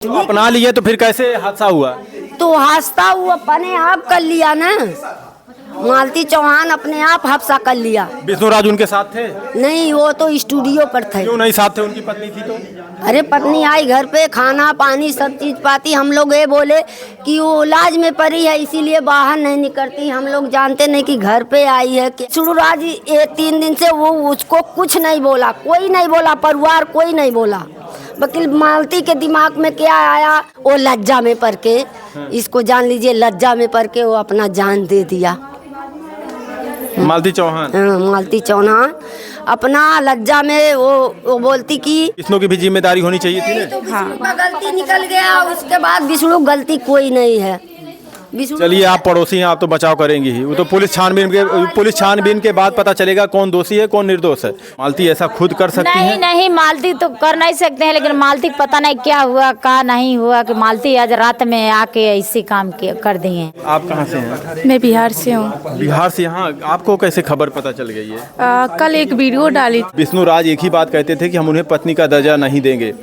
तो अपना लिए तो फिर कैसे हादसा हुआ? तो हादसा वो अपने आप कर लिया ना। मालती चौहान अपने आप हादसा कर लिया। विष्णु राज उनके साथ थे? नहीं, वो तो स्टूडियो पर थे। क्यों नहीं साथ थे? उनकी पत्नी थी तो? अरे पत्नी आई घर पे, खाना पानी सब चीज पाती। हम लोग ये बोले कि वो इलाज में पड़ी है इसीलिए बाहर नहीं निकलती। हम लोग जानते नहीं कि घर पे आई है। विष्णु राज ये 3 दिन से वो उसको कुछ नहीं बोला, कोई नहीं बोला, परिवार कोई नहीं बोला। वकील मालती के दिमाग में क्या आया, वो लज्जा में पड़ के, इसको जान लीजिए, लज्जा में पड़ के वो अपना जान दे दिया। मालती चौहान? मालती चौहान अपना लज्जा में वो बोलती कि विष्णु की भी जिम्मेदारी होनी चाहिए थी ना? तो विष्णु का गलती निकल गया, उसके बाद विष्णु गलती कोई नहीं है। चलिए, आप पड़ोसी हैं, आप तो बचाव करेंगे ही। वो तो पुलिस छानबीन के बाद पता चलेगा कौन दोषी है कौन निर्दोष है। मालती ऐसा खुद कर सकती है? नहीं, मालती तो कर नहीं सकते हैं, लेकिन मालती को पता नहीं क्या हुआ क्या नहीं हुआ कि मालती आज रात में आके इसी काम कर दिए। आप कहाँ से हैं? मैं बिहार से हूँ। बिहार से? यहाँ आपको कैसे खबर पता चल गई है? कल एक वीडियो डाली। विष्णु राज एक ही बात कहते थे कि हम उन्हें पत्नी का दर्जा नहीं देंगे।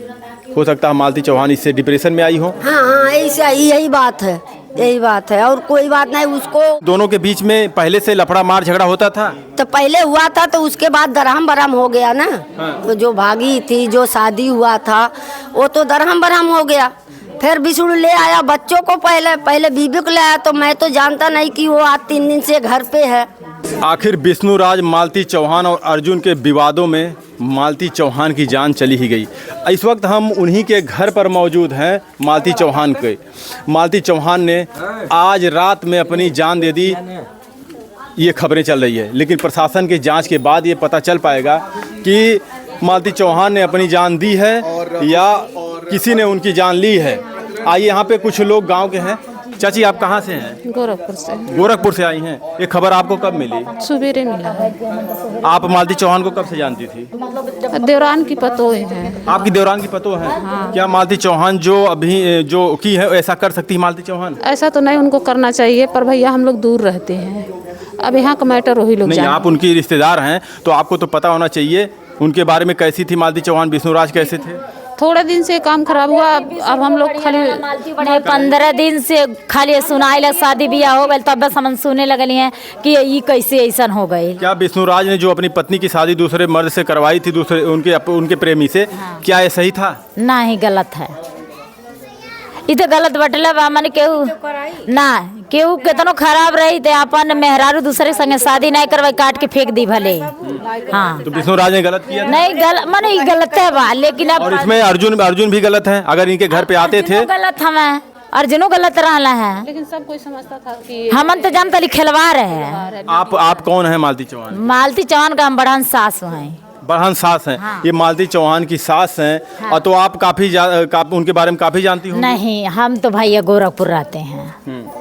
हो सकता है मालती चौहान इससे डिप्रेशन में आई हो। हाँ, ऐसा यही बात है, यही बात है और कोई बात नहीं। उसको दोनों के बीच में पहले से लफड़ा मार झगड़ा होता था? तो पहले हुआ था, तो उसके बाद दरहम बरहम हो गया ना। तो जो भागी थी, जो शादी हुआ था, वो तो दरहम बरहम हो गया। फिर विष्णु ले आया बच्चों को, पहले बीबी को ले आया। तो मैं तो जानता नहीं कि वो आज 3 दिन से घर पे है। आखिर विष्णु राज, मालती चौहान और अर्जुन के विवादों में मालती चौहान की जान चली ही गई। इस वक्त हम उन्हीं के घर पर मौजूद हैं, मालती चौहान के। मालती चौहान ने आज रात में अपनी जान दे दी, ये खबरें चल रही है। लेकिन प्रशासन के जांच के बाद ये पता चल पाएगा कि मालती चौहान ने अपनी जान दी है या किसी ने उनकी जान ली है। आइए, यहाँ पे कुछ लोग गाँव के हैं। चाची, आप कहाँ से हैं? गोरखपुर से। गोरखपुर से आई हैं। ये खबर आपको कब मिली? सवेरे मिला है। आप मालती चौहान को कब से जानती थी? देवरान की पतोह है। आपकी देवरान की पतोह है? हाँ। क्या मालती चौहान जो अभी जो की है ऐसा कर सकती है मालती चौहान? ऐसा तो नहीं उनको करना चाहिए, पर भैया हम लोग दूर रहते हैं। अब यहाँ का मैटर वही लोग नहीं, आप उनकी रिश्तेदार हैं तो आपको तो पता होना चाहिए उनके बारे में। कैसी थी मालती चौहान? विष्णु राज कैसे थे? थोड़े दिन से काम खराब हुआ। अब हम लोग खाली 15 दिन से खाली सुनाई लग, शादी ब्याह हो गए तब बस हम सुने लगली हैं कि ये कैसे ऐसा हो गई। क्या विष्णु राज ने जो अपनी पत्नी की शादी दूसरे मर्द से करवाई थी, दूसरे उनके प्रेमी से, क्या ये सही था? नहीं, गलत है। ये तो गलत बटला बा। मन केहू ना केहू कितनो खराब रही थे, अपन मेहरारू दूसरे संगे शादी नहीं करवाई, काट के फेंक दी भले। हाँ, तो विष्णु राज ने गलत किया? नहीं, मन ये गलत है बा, लेकिन अब और इसमें अर्जुन भी गलत है। अगर इनके घर पे आते थे गलत हमें, अर्जुनो गलत रहा है। लेकिन सब कोई समझता था कि हमन तो जानता खिलवा रहे हैं। आप कौन है मालती चौहान? मालती चौहान का हम बड़हन सास हैं। बड़हन सास हैं? हाँ। ये मालती चौहान की सास हैं। हाँ। और तो आप काफी उनके बारे में काफी जानती हो? नहीं, हम तो भैया गोरखपुर रहते हैं।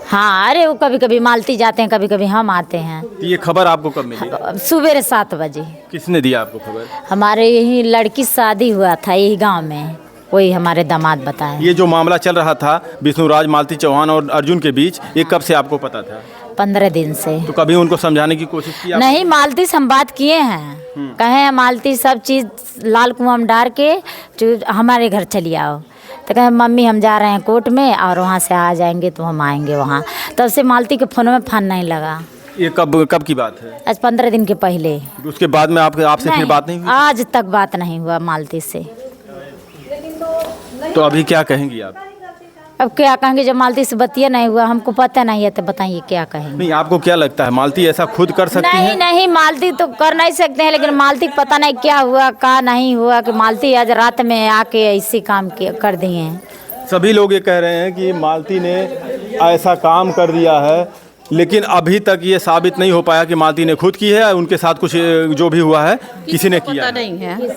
हाँ, अरे वो कभी कभी मालती जाते हैं, कभी कभी हम आते हैं। तो ये खबर आपको कब मिली? सुबह 7 बजे। किसने दिया आपको खबर? हमारे यही लड़की शादी हुआ था यही गांव में, वही हमारे दामाद बताए। ये जो मामला चल रहा था विष्णु राज, मालती चौहान और अर्जुन के बीच, ये कब से आपको पता था? 15 दिन से। तो कभी उनको समझाने की कोशिश की आपने? नहीं, मालती से हम बात किए हैं। कहे मालती सब चीज़ लाल कुआं में डाल के हमारे घर चली आओ। तो कहे मम्मी हम जा रहे हैं कोर्ट में और वहाँ से आ जाएंगे तो हम आएंगे वहाँ। तब से मालती के फोन में फोन नहीं लगा। ये कब की बात है? आज 15 दिन के पहले। उसके बाद में आपसे फिर बात नहीं हुई? आज तक बात नहीं हुआ मालती से। तो अभी क्या कहेंगी आप? अब क्या कहेंगे, जब मालती से बतिया नहीं हुआ, हमको पता नहीं है, तो बताइए क्या कहेंगे। नहीं, आपको क्या लगता है मालती ऐसा खुद कर सकती है? नहीं, मालती तो कर नहीं सकते हैं, लेकिन मालती को पता नहीं क्या हुआ क्या नहीं हुआ कि मालती आज रात में आके इसी काम कर दिए हैं। सभी लोग ये कह रहे हैं कि मालती ने ऐसा काम कर दिया है, लेकिन अभी तक ये साबित नहीं हो पाया कि मालती ने खुद की है। उनके साथ कुछ जो भी हुआ है किसी ने किया?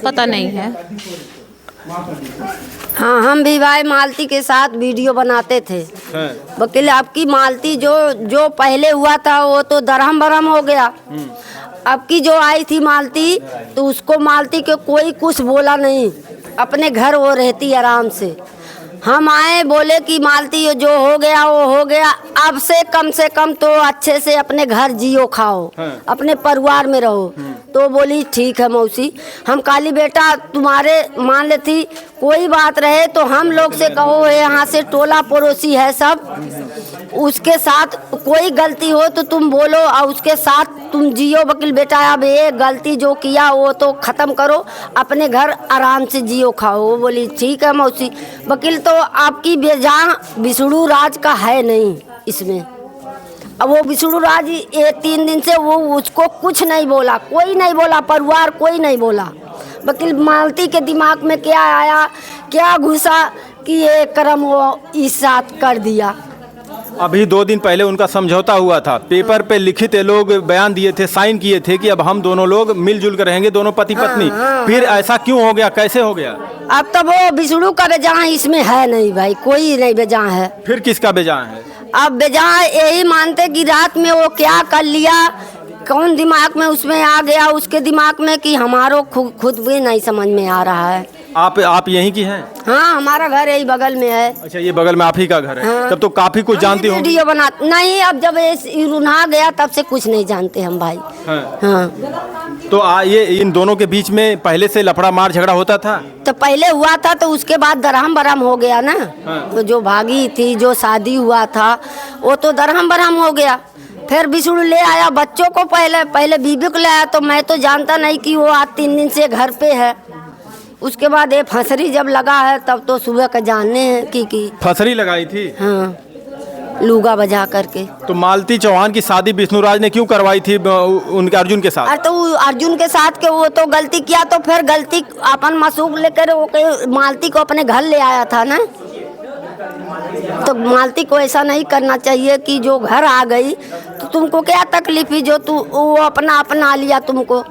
पता नहीं है। हाँ, हम भी भाई मालती के साथ वीडियो बनाते थे। वकील आपकी मालती जो पहले हुआ था वो तो दरहम बरहम हो गया। अब की जो आई थी मालती, तो उसको मालती के कोई कुछ बोला नहीं, अपने घर वो रहती आराम से। हम आए बोले कि मालती जो हो गया वो हो गया, अब से कम तो अच्छे से अपने घर जियो खाओ, अपने परिवार में रहो। तो बोली ठीक है मौसी। हम काली बेटा तुम्हारे मान लेती, कोई बात रहे तो हम लोग से कहो, यहाँ से टोला पड़ोसी है सब, उसके साथ कोई गलती हो तो तुम बोलो और उसके साथ तुम जियो वकील बेटा। अब ये गलती जो किया वो तो ख़त्म करो, अपने घर आराम से जियो खाओ। वो बोली ठीक है मौसी। वकील तो आपकी बेजान बिसड़ू राज का है नहीं इसमें। अब वो बिसड़ू राज ये 3 दिन से वो उसको कुछ नहीं बोला, कोई नहीं बोला, परिवार कोई नहीं बोला। वकील मालती के दिमाग में क्या आया, क्या घुसा कि ये कर्म वो इस साथ कर दिया। अभी 2 दिन पहले उनका समझौता हुआ था, पेपर पे लिखित ये लोग बयान दिए थे, साइन किए थे कि अब हम दोनों लोग मिलजुल कर रहेंगे, दोनों पति पत्नी। फिर ऐसा क्यों हो गया, कैसे हो गया? अब तो वो बिसड़ू का बेजान इसमें है नहीं भाई, कोई नहीं बेजान है। फिर किसका बेजान है? अब बेजान यही मानते कि रात में वो क्या कर लिया, कौन दिमाग में उसमें आ गया उसके दिमाग में, कि हमारो खुद भी नहीं समझ में आ रहा है। आप यहीं की हैं? हाँ, हमारा घर यही बगल में है। अच्छा, ये बगल में आप ही का घर है। हाँ। तब तो काफी कुछ जानती हो। वीडियो बना नहीं, अब जब ये रुना गया तब से कुछ नहीं जानते हम भाई। हाँ। हाँ। तो ये इन दोनों के बीच में पहले से लफड़ा मार झगड़ा होता था? तो पहले हुआ था तो उसके बाद दरहम बरहम हो गया ना। हाँ। तो जो भागी थी, जो शादी हुआ था, वो तो दरहम बरहम हो गया। फिर बिसुड़ ले आया बच्चों को, पहले बीबी को ले आया। तो मैं तो जानता नहीं कि वो आज 3 दिन से घर पे है। उसके बाद ये फंसरी जब लगा है तब तो सुबह का जानने हैं कि फंसरी लगाई थी। हाँ, लूगा बजा करके। तो मालती चौहान की शादी विष्णु राज ने क्यों करवाई थी उनके अर्जुन के साथ? अरे तो अर्जुन के साथ के वो तो गलती किया, तो फिर गलती अपन मासूम लेकर वो मालती को अपने घर ले आया था ना। तो मालती को ऐसा नहीं करना चाहिए कि जो घर आ गई तो तुमको क्या तकलीफ है, जो वो अपना लिया, तुमको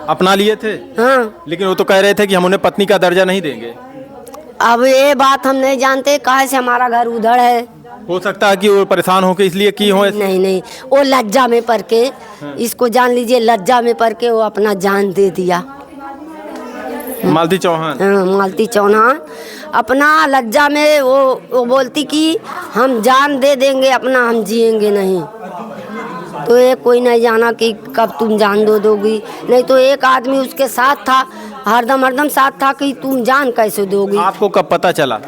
अपना लिए थे। हाँ। लेकिन वो तो कह रहे थे कि हम उन्हें पत्नी का दर्जा नहीं देंगे। अब ये बात हम नहीं जानते, कहाँ से हमारा घर उधर है। हो सकता है कि वो परेशान होकर इसलिए की हो। नहीं, वो लज्जा में पड़ के, इसको जान लीजिए, लज्जा में पड़ के वो अपना जान दे दिया। मालती चौहान। हाँ, मालती चौहान अपना लज्जा में वो बोलती कि हम जान दे देंगे अपना, हम जिएंगे नहीं। तो ये कोई नहीं जाना कि कब तुम जान दोगी। नहीं तो एक आदमी उसके साथ था, हरदम साथ था, कि तुम जान कैसे दोगी। आपको कब पता चला?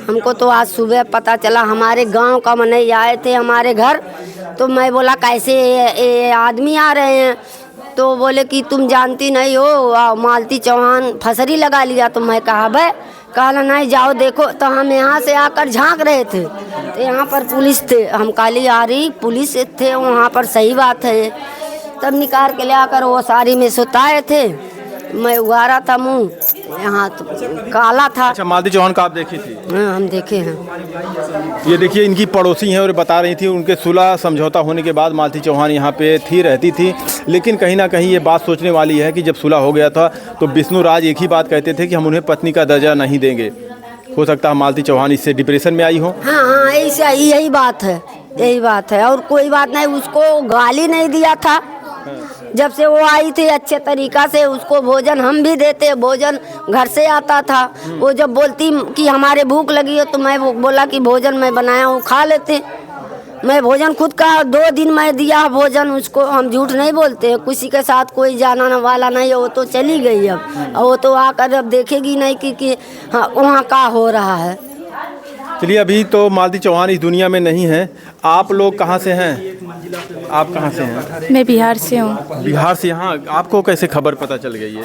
हमको तो आज सुबह पता चला। हमारे गांव का मनई आए थे हमारे घर, तो मैं बोला कैसे ये आदमी आ रहे हैं। तो बोले कि तुम जानती नहीं हो, मालती चौहान फंसरी लगा लिया। तो मैं कहा भाई, कहला नहीं, जाओ देखो। तो हम यहाँ से आकर झांक रहे थे तो यहाँ पर पुलिस थे, हम काली आ रही पुलिस थे वहाँ पर। सही बात है। तब निकाल के ले आकर वो साड़ी में सुताए थे, मैं उगारा था मुँह, यहाँ तो काला था। अच्छा, मालती चौहान का आप देखी थी? हाँ, हम देखे हैं। ये देखिए, इनकी पड़ोसी हैं और बता रही थी उनके सुलह समझौता होने के बाद मालती चौहान यहाँ पे रहती थी। लेकिन कहीं ना कहीं ये बात सोचने वाली है कि जब सुलह हो गया था तो विष्णु राज एक ही बात कहते थे कि हम उन्हें पत्नी का दर्जा नहीं देंगे। हो सकता है मालती चौहान इससे डिप्रेशन में आई हो। हाँ, ऐसा यही बात है, यही बात है, और कोई बात नहीं। उसको गाली नहीं दिया था जब से वो आई थी, अच्छे तरीका से उसको भोजन हम भी देते, भोजन घर से आता था। वो जब बोलती कि हमारे भूख लगी हो तो मैं बोला कि भोजन मैं बनाया हूँ, खा लेते। मैं भोजन खुद का 2 दिन मैं दिया भोजन उसको, हम झूठ नहीं बोलते। किसी के साथ कोई जाना वाला नहीं है, वो तो चली गई अब वो तो आकर अब देखेगी नहीं कि हाँ वहाँ का हो रहा है। चलिए, अभी तो मालती चौहान इस दुनिया में नहीं है। आप लोग कहाँ से हैं? आप कहाँ से हैं? मैं बिहार से हूँ। बिहार से। यहाँ आपको कैसे खबर पता चल गई है?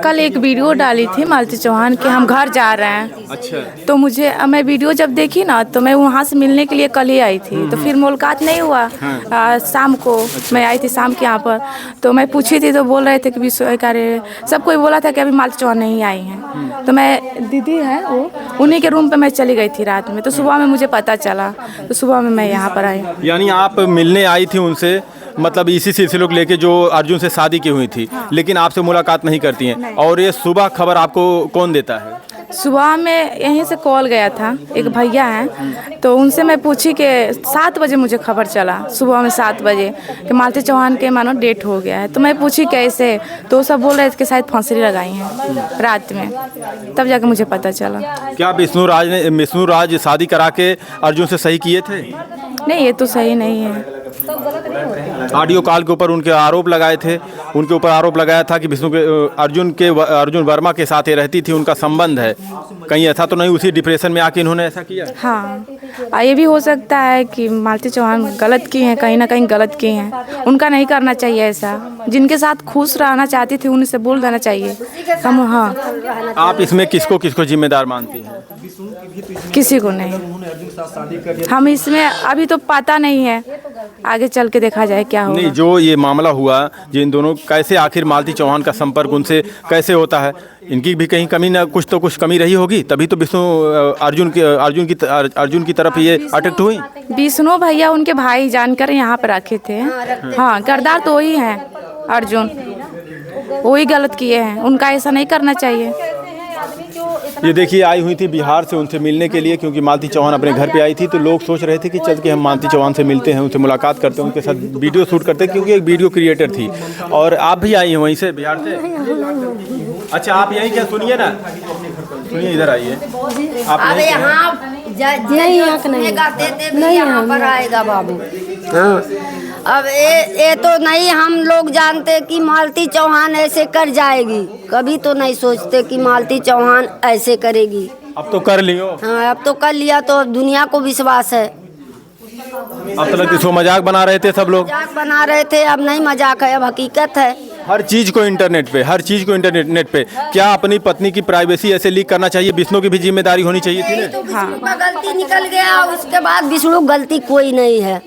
कल एक वीडियो डाली थी मालती चौहान कि हम घर जा रहे हैं। अच्छा। तो मुझे मैं वीडियो जब देखी ना तो मैं वहाँ से मिलने के लिए कल ही आई थी। तो फिर मुलाकात नहीं हुआ। शाम को मैं आई थी, शाम के यहाँ पर। तो मैं पूछी थी तो बोल रहे थे कि सब कोई बोला था कि अभी मालती चौहान नहीं आई हैं। तो मैं दीदी हैं वो, उन्हीं के रूम पे मैं चली गई थी रात में। तो सुबह में मुझे पता चला, तो सुबह में मैं यहाँ पर आई। यानी आप मिलने आई थी उनसे, मतलब इसी सिलसिले को लेके जो अर्जुन से शादी की हुई थी। हाँ। लेकिन आपसे मुलाकात नहीं करती हैं। और ये सुबह खबर आपको कौन देता है? सुबह में यहीं से कॉल गया था, एक भैया हैं, तो उनसे मैं पूछी कि 7 बजे मुझे खबर चला, सुबह में 7 बजे कि मालती चौहान के मानो डेट हो गया है। तो मैं पूछी कैसे, तो सब बोल रहे थे कि शायद फांसी लगाई हैं रात में। तब जाके मुझे पता चला। क्या विष्णु राज शादी करा के अर्जुन से सही किए थे? नहीं, ये तो सही नहीं है। ऑडियो कॉल के ऊपर उनके आरोप लगाए थे, उनके ऊपर आरोप लगाया था कि अर्जुन वर्मा के साथ ये रहती थी, उनका संबंध है। कहीं ऐसा तो नहीं उसी डिप्रेशन में आके इन्होंने ऐसा किया? हाँ, ये भी हो सकता है कि मालती चौहान गलत की हैं, कहीं ना कहीं गलत की हैं। उनका नहीं करना चाहिए ऐसा। जिनके साथ खुश रहना चाहती थी उनसे बोल देना चाहिए। हम हाँ, आप इसमें किसको किसको जिम्मेदार मानती हैं? किसी को नहीं। हम इसमें अभी तो पता नहीं है, आगे चल के देखा जाए क्या होगा। नहीं, जो ये मामला हुआ, जिन दोनों कैसे आखिर मालती चौहान का संपर्क उनसे कैसे होता है? इनकी भी कहीं कमी ना कुछ तो कुछ कमी रही होगी, तभी तो विष्णु अर्जुन की तरफ ये अटैक्ट हुई। विष्णु भैया उनके भाई जानकर यहाँ पर रखे थे। हाँ, किरदार तो वही है अर्जुन, वही गलत किए हैं। उनका ऐसा नहीं करना चाहिए। ये देखिए, आई हुई थी बिहार से उनसे मिलने के लिए, क्योंकि मालती चौहान अपने घर पे आई थी। तो लोग सोच रहे थे कि चल के हम मालती चौहान से मिलते हैं, उनसे मुलाकात करते हैं, उनके साथ वीडियो शूट करते हैं, क्योंकि एक वीडियो क्रिएटर थी। और आप भी आई हैं वहीं से, बिहार से? अच्छा, आप यहीं क्या? सुनिए ना, सुनिए, इधर आइए आप। अब यहाँ नहीं यहाँ पर आएगा बाबू। हाँ, अब ये तो नहीं हम लोग जानते कि मालती चौहान ऐसे कर जाएगी। कभी तो नहीं सोचते कि मालती चौहान ऐसे करेगी। अब तो कर लियो। हाँ, अब तो कर लिया, तो अब दुनिया को विश्वास है। अब तो लगती सो मजाक बना रहे थे सब लोग। मजाक बना रहे थे, अब नहीं मजाक है, अब हकीकत है। हर चीज को इंटरनेट पे, हर चीज को इंटरनेट पे। क्या अपनी पत्नी की प्राइवेसी ऐसे लीक करना चाहिए? विष्णु की भी जिम्मेदारी होनी चाहिए थी तो विष्णु का गलती निकल गया, उसके बाद विष्णु गलती कोई नहीं है।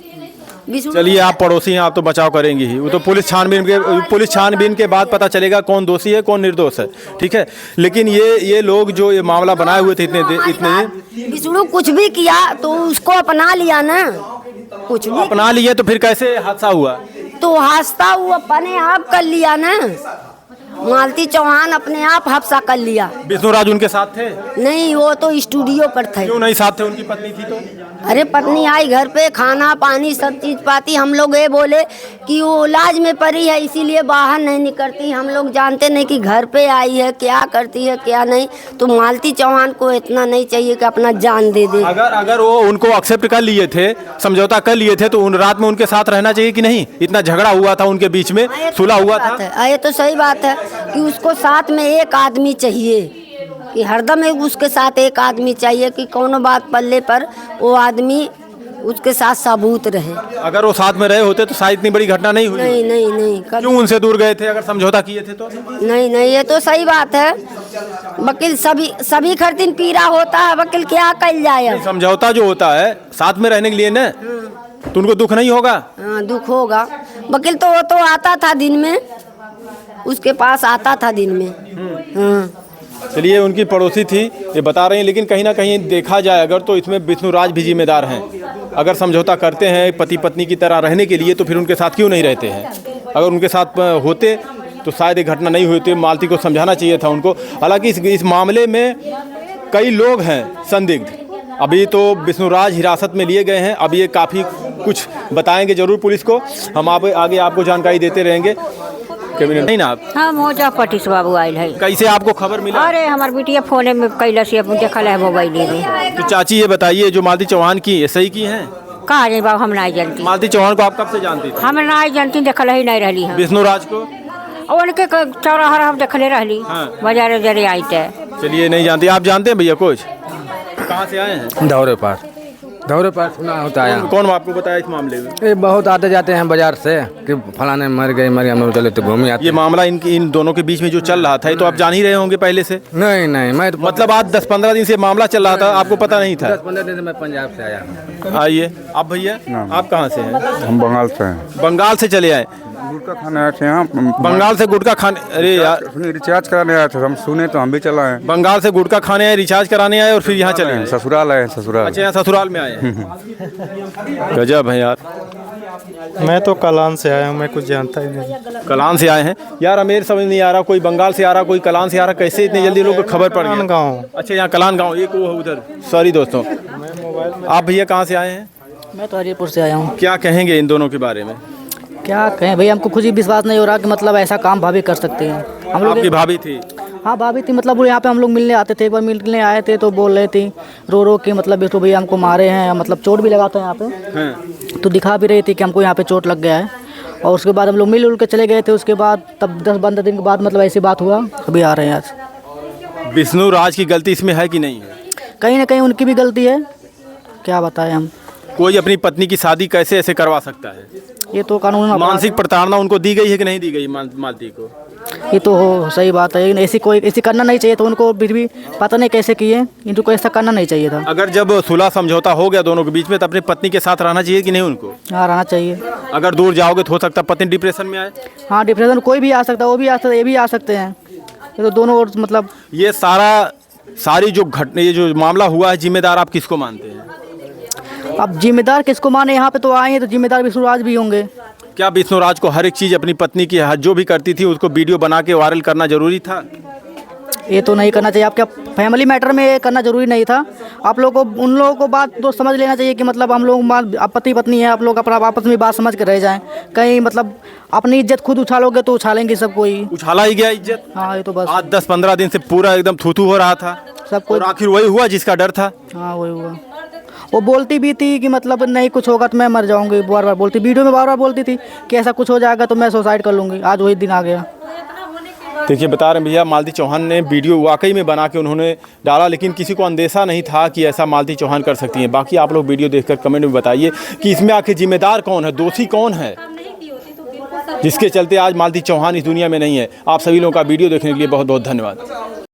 चलिए, आप पड़ोसी हैं, आप तो बचाव करेंगी ही। वो तो पुलिस छानबीन के बाद पता चलेगा कौन दोषी है कौन निर्दोष है, ठीक है। लेकिन ये लोग जो ये मामला बनाए हुए थे इतने विष्णु कुछ भी किया तो उसको अपना लिया ना, कुछ भी अपना लिए, तो फिर कैसे हादसा हुआ? तो हादसा वो अपने आप कर लिया ना। मालती चौहान अपने आप हादसा कर लिया। विष्णु राज उनके साथ थे? नहीं, वो तो स्टूडियो पर थे। क्यों नहीं साथ थे? उनकी पत्नी थी तो? अरे पत्नी आई घर पे, खाना पानी सब चीज पाती। हम लोग ये बोले कि वो इलाज में पड़ी है, इसीलिए बाहर नहीं निकलती। हम लोग जानते नहीं कि घर पे आई है, क्या करती है क्या नहीं। तो मालती चौहान को इतना नहीं चाहिए कि अपना जान दे दे। अगर वो उनको एक्सेप्ट कर लिए थे, समझौता कर लिए थे, तो उन रात में उनके साथ रहना चाहिए कि नहीं? इतना झगड़ा हुआ था उनके बीच में, सुलह हुआ था। ये तो सही बात है कि उसको साथ में एक आदमी चाहिए, कि हरदम उसके साथ एक आदमी चाहिए कि कोनो बात पल्ले पर वो आदमी उसके साथ सबूत रहे। अगर वो साथ में रहे होते तो शायद इतनी बड़ी घटना नहीं हुई। नहीं क्यों उनसे दूर गए थे अगर समझौता किए थे तो? नहीं, ये तो सही बात है। वकील सभी हर दिन पीरा होता है, वकील क्या कर जाए। समझौता जो होता है साथ में रहने के लिए ना, तो उनको दुख नहीं होगा? हाँ, दुख होगा। वकील तो वो तो आता था दिन में, उसके पास आता था दिन में। हाँ। चलिए, उनकी पड़ोसी थी ये बता रही हैं, लेकिन कहीं ना कहीं देखा जाए अगर तो इसमें विष्णु राज भी जिम्मेदार हैं। अगर समझौता करते हैं पति पत्नी की तरह रहने के लिए, तो फिर उनके साथ क्यों नहीं रहते हैं? अगर उनके साथ होते तो शायद ये घटना नहीं हुई होती। मालती को समझाना चाहिए था उनको। हालांकि इस मामले में कई लोग हैं संदिग्ध। अभी तो विष्णु राज हिरासत में लिए गए हैं। अब ये काफ़ी कुछ बताएंगे जरूर पुलिस को। हम आगे आपको जानकारी देते रहेंगे। नहीं ना आप? हाँ, मोजा पटिस बाबू आयल है। कैसे आपको खबर मिला? अरे हमार बिटिया फोने में कैला से देखल है मोबाइल में। तो चाची ये बताइए, जो मालती चौहान की है सही की हैं? कहा नहीं बाबू, हम नहीं जानती। मालती चौहान को आप कब से जानती थी? हम नहीं जानती, देखल ही नहीं रही है। विष्णु राज को? उनके चौराहा हम देखले रहली। हाँ। बाजार जरे आई थे। चलिए, नहीं जानती। आप जानते हैं भैया कुछ? कहाँ से आए हैं? दौरे पर सुना होता है। कौन आपको बताया इस मामले में? ये बहुत आते जाते हैं बाजार से कि फलाने मर गए हम लोग चले तो घूम आते। ये मामला इन दोनों के बीच में जो चल रहा था, ये तो आप जान ही रहे होंगे पहले से? नहीं, मैं तो मतलब आज 10-15 दिन से मामला चल रहा था, आपको पता नहीं था? 10-15 दिन से मैं पंजाब से आया हूँ। आइए। आप भैया, आप कहाँ से हैं? हम बंगाल से हैं। बंगाल से चले आए? गुटखा खाने आए थे यहाँ। बंगाल से गुटखा खाने? अरे यार, रिचार्ज कराने आए थे, हम सुने तो हम भी चला आए। बंगाल से गुटखा खाने आए, रिचार्ज कराने आए और फिर यहाँ चले आए? ससुराल आए, ससुराल। अच्छा, यहाँ ससुराल में आए हैं। गजब है यार। मैं तो कलान से आया हूँ, मैं कुछ जानता ही नहीं। कलान से आए हैं? यार हमें समझ नहीं आ रहा, कोई बंगाल से आ रहा, कोई कलान से आ रहा, कैसे इतनी जल्दी लोगों को खबर पड़ गई? गाँव। अच्छा, यहाँ कलान गाँव, एक वो उधर। सॉरी दोस्तों। आप भैया कहाँ से आए हैं? मैं तो हरिपुर से आया हूँ। क्या कहेंगे इन दोनों के बारे में? क्या कहें भैया, हमको खुद ही विश्वास नहीं हो रहा कि मतलब ऐसा काम भाभी कर सकते हैं। हम लोग आपकी भाभी थी? हाँ, भाभी थी। मतलब वो यहाँ पे हम लोग मिलने आते थे। एक बार मिलने आए थे तो बोल रहे थे रो के, मतलब तो भैया हमको मारे हैं, मतलब चोट भी लगाते हैं यहाँ पे। तो दिखा भी रही थी कि हमको यहाँ पे चोट लग गया है। और उसके बाद हम लोग मिल के चले गए थे। उसके बाद तब 10-15 दिन के बाद मतलब ऐसी बात हुआ, अभी आ रहे हैं आज। विष्णु राज की गलती इसमें है कि नहीं है? कहीं ना कहीं उनकी भी गलती है, क्या बताएं हम। कोई अपनी पत्नी की शादी कैसे ऐसे करवा सकता है? ये तो कानून अपराध मानसिक प्रताड़ना उनको दी गई है कि नहीं दी गई मालती को? है। ये तो हो सही बात है, लेकिन ऐसी करना नहीं चाहिए था उनको, फिर भी पता नहीं कैसे किए, इनको ऐसा करना नहीं चाहिए था। अगर जब सुलह समझौता हो गया दोनों के बीच में तो अपनी पत्नी के साथ रहना चाहिए कि नहीं उनको? हाँ, रहना चाहिए। अगर दूर जाओगे तो हो सकता है पत्नी डिप्रेशन में आए। हाँ, डिप्रेशन कोई भी आ सकता है, वो भी आ सकता है, ये भी आ सकते हैं। ये तो दोनों ओर मतलब ये सारी जो घटना, ये जो मामला हुआ है, जिम्मेदार आप किसको मानते हैं? अब जिम्मेदार किसको माने, यहाँ पे तो आए हैं तो जिम्मेदार विष्णु राज भी होंगे। क्या विष्णु राज को हर एक चीज़ अपनी पत्नी की जो भी करती थी उसको वीडियो बना के वायरल करना जरूरी था? ये तो नहीं करना चाहिए, आपके फैमिली मैटर में करना जरूरी नहीं था। आप लोगों को, उन लोगों को बात तो समझ लेना चाहिए कि मतलब हम लोग पति पत्नी है, आप लोग अपना आपस में बात समझ कर रह जाएं। कहीं मतलब अपनी इज्जत खुद उछालोगे तो उछालेंगे सब, कोई उछाला ही गया इज्जत। हाँ, ये तो बस आज 10-15 दिन से पूरा एकदम थूथू हो रहा था सब कोई। और आखिर वही हुआ जिसका डर था। हाँ, वही हुआ। वो बोलती भी थी कि मतलब नहीं कुछ होगा तो मैं मर जाऊंगी, बार बार बोलती, वीडियो में बार बार बोलती थी कि ऐसा कुछ हो जाएगा तो मैं सुसाइड कर लूँगी। आज वही दिन आ गया। देखिए, बता रहे हैं भैया, मालती चौहान ने वीडियो वाकई में बना के उन्होंने डाला, लेकिन किसी को अंदेशा नहीं था कि ऐसा मालती चौहान कर सकती हैं। बाकी आप लोग वीडियो देखकर कमेंट में बताइए कि इसमें आखिर जिम्मेदार कौन है, दोषी कौन है, जिसके चलते आज मालती चौहान इस दुनिया में नहीं है। आप सभी लोगों का वीडियो देखने के लिए बहुत बहुत धन्यवाद।